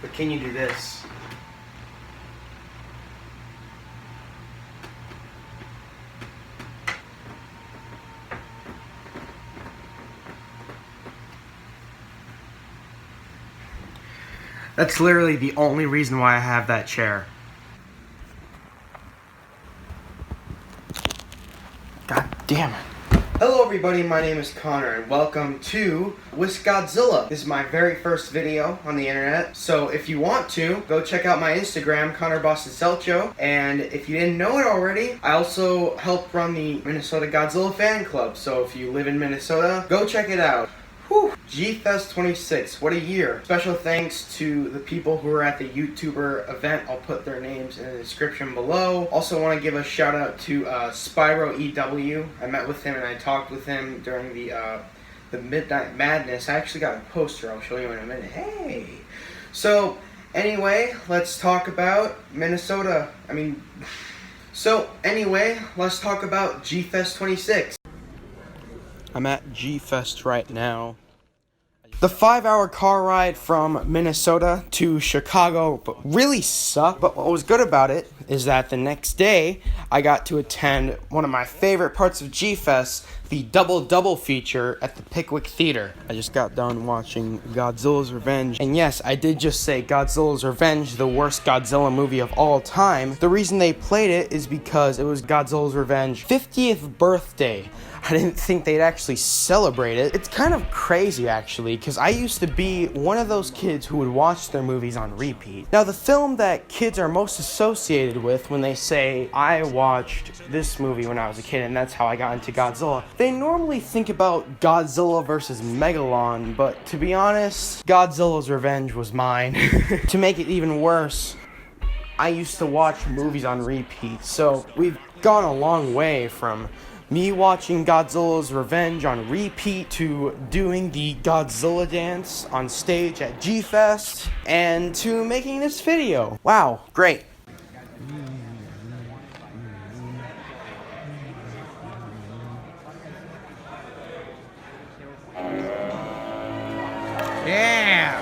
But can you do this? That's literally the only reason why I have that chair. God damn it. Hello everybody, my name is Connor and welcome to WisGodzilla. This is my very first video on the internet, so if you want to, go check out my Instagram, Connor Boston Selcho, and if you didn't know it already, I also help run the Minnesota Godzilla fan club, so if you live in Minnesota, go check it out. Whew. G-Fest 26, what a year. Special thanks to the people who were at the YouTuber event. I'll put their names in the description below. Also want to give a shout out to Spyro EW. I met with him and I talked with him during the Midnight Madness. I actually got a poster, I'll show you in a minute. Hey! So, anyway, let's talk about Minnesota. Let's talk about G-Fest 26. I'm at G-Fest right now. The 5-hour car ride from Minnesota to Chicago really sucked, but what was good about it is that the next day I got to attend one of my favorite parts of G-Fest, the double feature at the Pickwick Theater. I just got done watching Godzilla's Revenge, and yes, I did just say Godzilla's Revenge, the worst Godzilla movie of all time. The reason they played it is because it was Godzilla's Revenge 50th birthday. I didn't think they'd actually celebrate it. It's kind of crazy, actually, because I used to be one of those kids who would watch their movies on repeat. Now, the film that kids are most associated with when they say, I watched this movie when I was a kid and that's how I got into Godzilla, they normally think about Godzilla versus Megalon, but to be honest, Godzilla's Revenge was mine. To make it even worse, I used to watch movies on repeat, so we've gone a long way from me watching Godzilla's Revenge on repeat to doing the Godzilla dance on stage at G-Fest and to making this video. Wow, great. Yeah!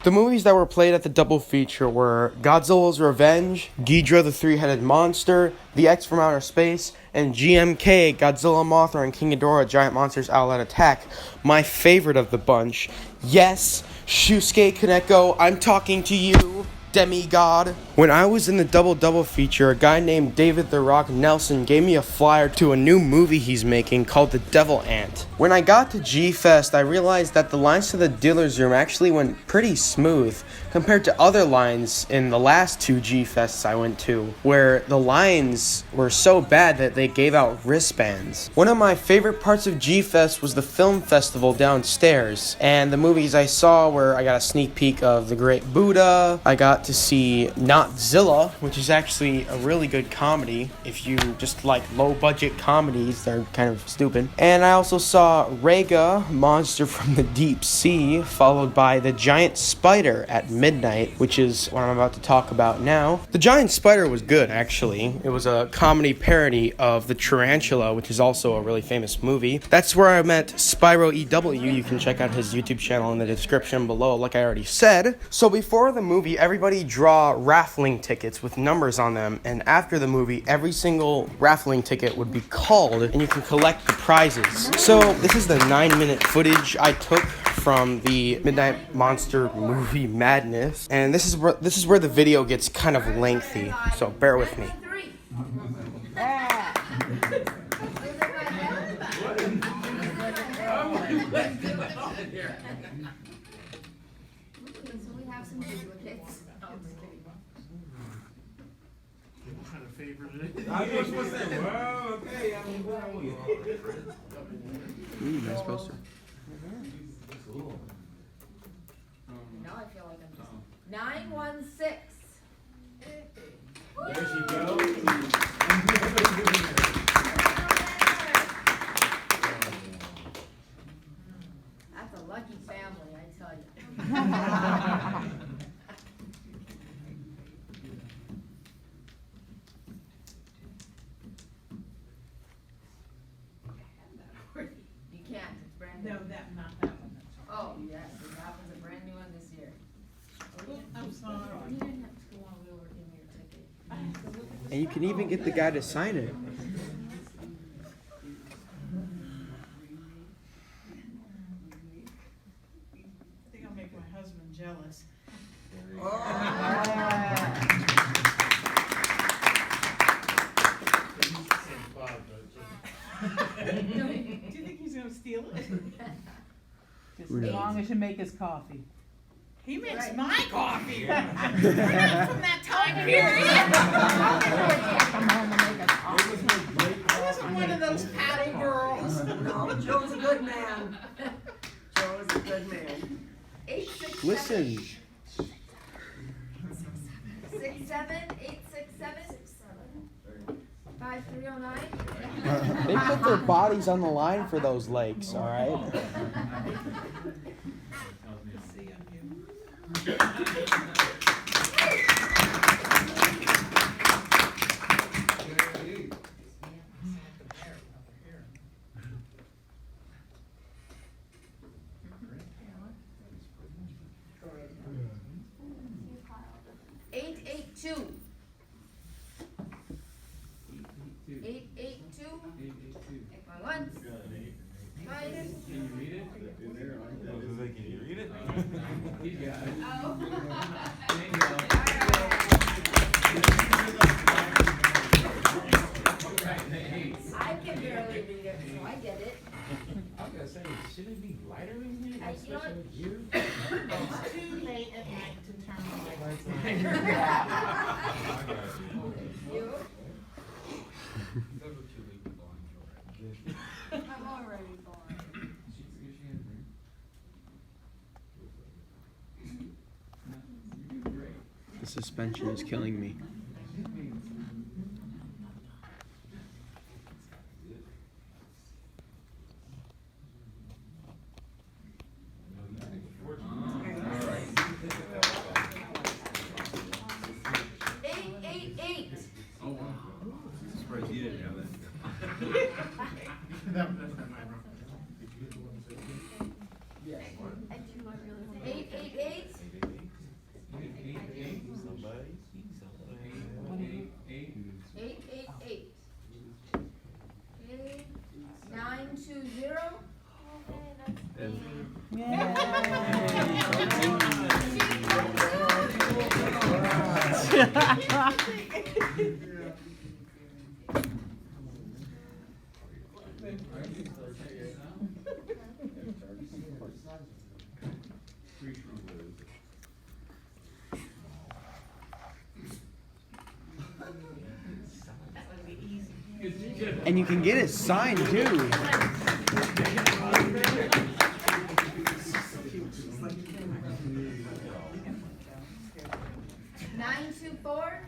The movies that were played at the double feature were Godzilla's Revenge, Ghidorah the Three-Headed Monster, The X from Outer Space, and GMK, Godzilla, Mothra, and King Ghidorah, Giant Monsters Outlet Attack. My favorite of the bunch. Yes, Shusuke Kaneko, I'm talking to you, demigod. When I was in the double feature, a guy named David The Rock Nelson gave me a flyer to a new movie he's making called The Devil Ant. When I got to G-Fest, I realized that the lines to the dealer's room actually went pretty smooth compared to other lines in the last two G-Fests I went to, where the lines were so bad that they gave out wristbands. One of my favorite parts of G-Fest was the film festival downstairs, and the movies I saw were, I got a sneak peek of The Great Buddha, I got to see Notzilla, which is actually a really good comedy. If you just like low-budget comedies, they're kind of stupid. And I also saw Rega, Monster from the Deep Sea, followed by The Giant Spider at midnight, which is what I'm about to talk about now. The Giant Spider was good, actually. It was a comedy parody of The Tarantula, which is also a really famous movie. That's where I met Spyro EW. You can check out his YouTube channel in the description below, like I already said. So before the movie, everybody draw raffling tickets with numbers on them, and after the movie, every single raffling ticket would be called, and you can collect the prizes. So this is the 9-minute footage I took from the Midnight Monster movie Madness, and this is where the video gets kind of lengthy, so bear with me. Nice poster. Now I feel like I'm just 916. There she goes. No, not that one. Oh, yes, that was a brand new one this year. I'm sorry. You didn't have to go all the way over, give me your ticket. And you can even get the guy to sign it. I think I'll make my husband jealous. Do you think he's gonna steal it? Just Who as knows? long as you make his coffee. He makes Right. my coffee. We're not from that time period. Come home and make a coffee. I wasn't one of those paddle girls. No, Joe's a good man. Joe is a good man. 867. Listen, 67, 867, 5309. they put their bodies on the line for those lakes, all right? See on you. Eight, eight, two. 882. Going once. Twice. Can you read it? Can you read it? He's got it. Oh. There you go. I can barely read it, so I get it. I was gonna say, should it be lighter in here? You know what? Especially with you? It's too late at night to turn the lights on. I got you. You? Never too late to blind Jordan. I'm already born. You do great. The suspension is killing me. Eight, eight, eight. Oh, wow. Surprised you didn't have that. Eight, eight, eight. Eight, eight, eight. Okay. 920. And you can get it signed too. 924.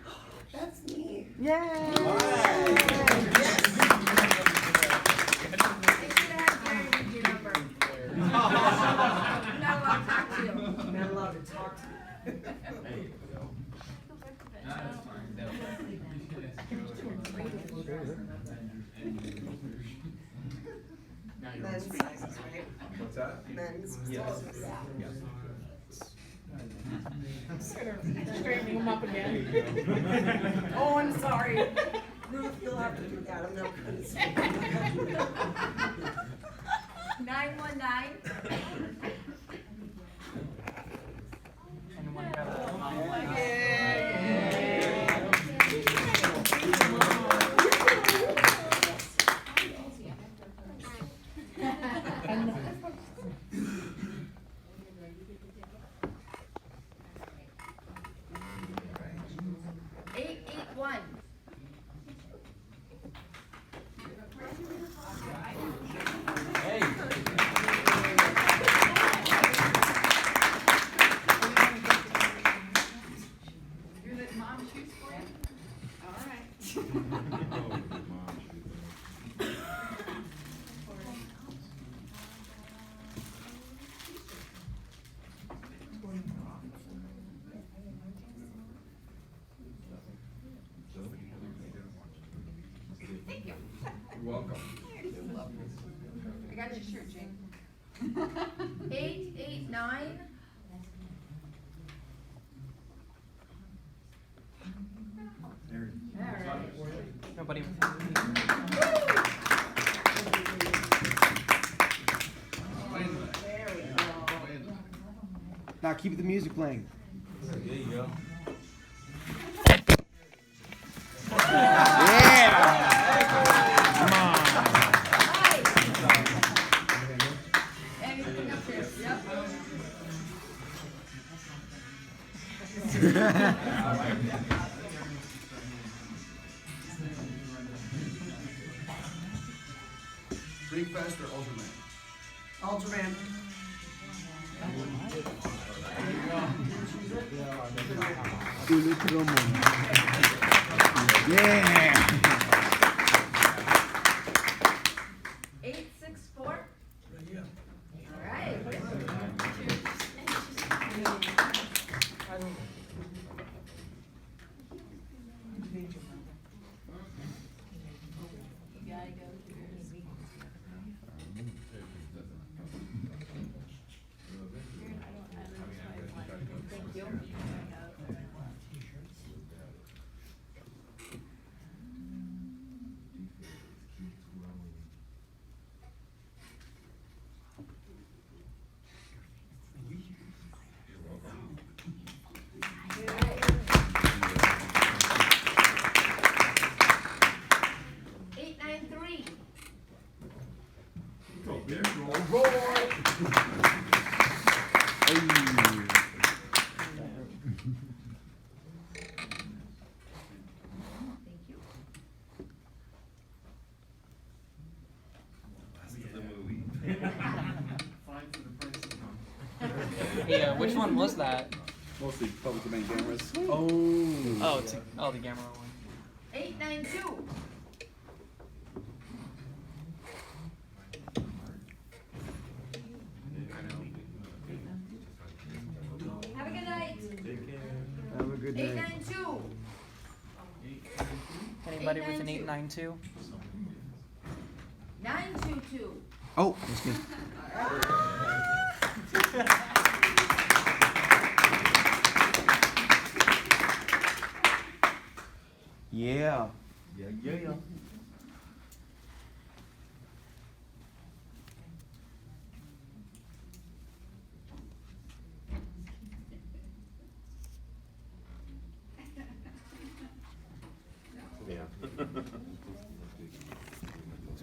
That's me. Yay! They should have Gary read your number. I'm not allowed to talk to you. I'm not allowed to talk to you. Men's sizes, right? What's that? Men's Yes. sizes. Straightening them up again. Oh, I'm sorry. Ruth, you'll have to do that. I'm not gonna say. 919. Eight, eight, one. You're letting mom choose for you? All right. You're welcome. I got your shirt, Jane. Nobody. Now keep the music playing. There you go. Anything up there? Yep. Drink Fest or Ultraman? Ultraman. Yeah. 864. All right. Hey, which one was that? Mostly public domain cameras. Oh. Oh, it's the Gamma one. 892. Have a good night. Have a good night. 892. Anybody with an 892? 922. Oh, that's good. Yeah. Yeah.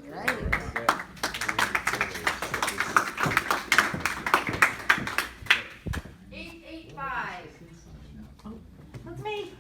Right. 885. That's me.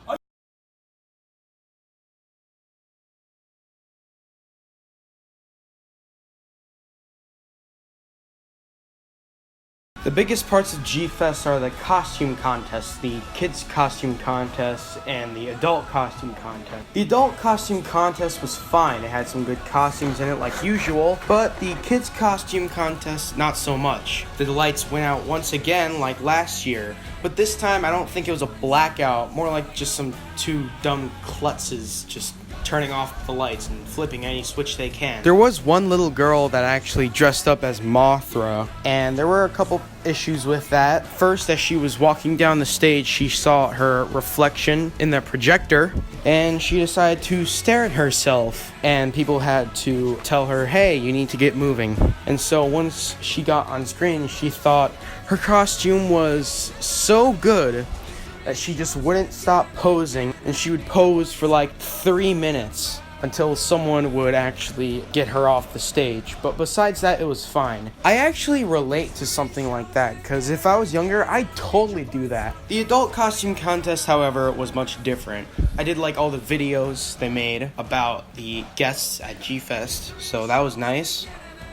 The biggest parts of G-Fest are the costume contests, the kids costume contest, and the adult costume contest. The adult costume contest was fine. It had some good costumes in it like usual, but the kids costume contest, not so much. The lights went out once again like last year, but this time I don't think it was a blackout, more like just some two dumb klutzes just turning off the lights and flipping any switch they can. There was one little girl that actually dressed up as Mothra, and there were a couple issues with that. First, as she was walking down the stage, she saw her reflection in the projector, and she decided to stare at herself, and people had to tell her, hey, you need to get moving. And so once she got on screen, she thought her costume was so good that she just wouldn't stop posing, and she would pose for like 3 minutes until someone would actually get her off the stage. But besides that, it was fine. I actually relate to something like that, because if I was younger, I'd totally do that. The adult costume contest, however, was much different. I did like all the videos they made about the guests at G-Fest, so that was nice.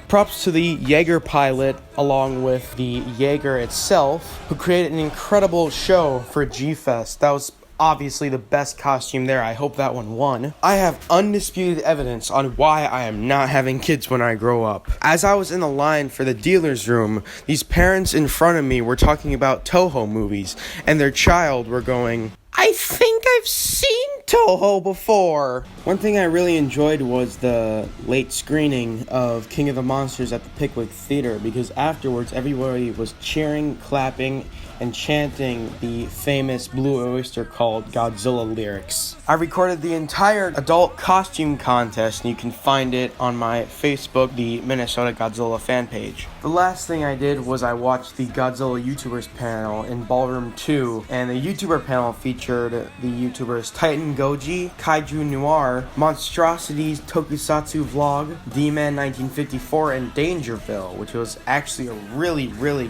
Props to the Jaeger pilot, along with the Jaeger itself, who created an incredible show for G-Fest. That was obviously the best costume there. I hope that one won. I have undisputed evidence on why I am not having kids when I grow up. As I was in the line for the dealer's room, these parents in front of me were talking about Toho movies, and their child were going, I think I've seen Toho before. One thing I really enjoyed was the late screening of King of the Monsters at the Pickwick Theater, because afterwards everybody was cheering, clapping, and chanting the famous Blue Oyster Cult Godzilla lyrics. I recorded the entire adult costume contest, and you can find it on my Facebook, the Minnesota Godzilla fan page. The last thing I did was I watched the Godzilla YouTubers panel in Ballroom 2, and the YouTuber panel featured the YouTubers Titan Goji, Kaiju Noir, Monstrosities Tokusatsu Vlog, D-Man 1954, and Dangerville, which was actually a really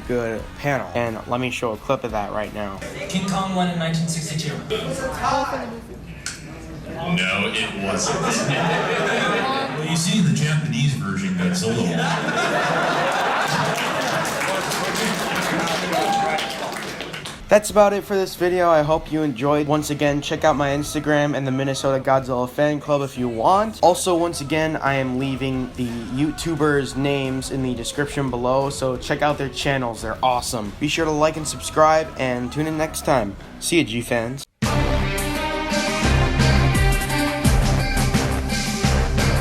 good panel. And let me show a clip of that right now. King Kong won in 1962. No, it wasn't. Well, you see, the Japanese version got a little. That's about it for this video. I hope you enjoyed. Once again, check out my Instagram and the Minnesota Godzilla fan club if you want. Also, once again, I am leaving the YouTubers' names in the description below, so check out their channels. They're awesome. Be sure to like and subscribe, and tune in next time. See ya, G-fans.